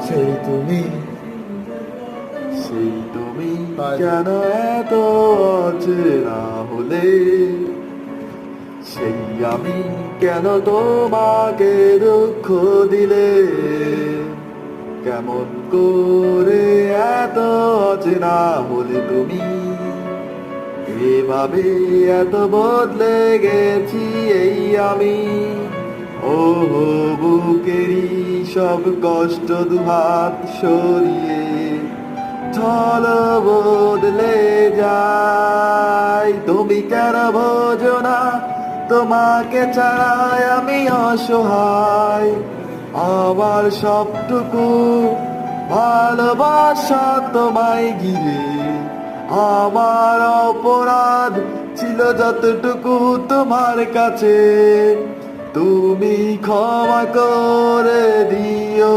সেই তুমি, সেই তুমি কেন এত অচেনা হলে, সেই আমি কেন তোমাকে দুঃখ দিলে, কেমন করে এত অচেনা হলে তুমি, এভাবে এত বদলে গেছি এই আমি। ও বুকেরই সব কষ্ট দুহাত সরিয়ে চল বদলে যাই। তুমি কেন বোঝো না তোমাকে ছাড়াই আমি অসহায়, আমার সবটুকু ভালোবাসা তোমায় ঘিরে, আমার অপরাধ ছিল যতটুকু তোমার কাছে, তুমি ক্ষমা করে দিও।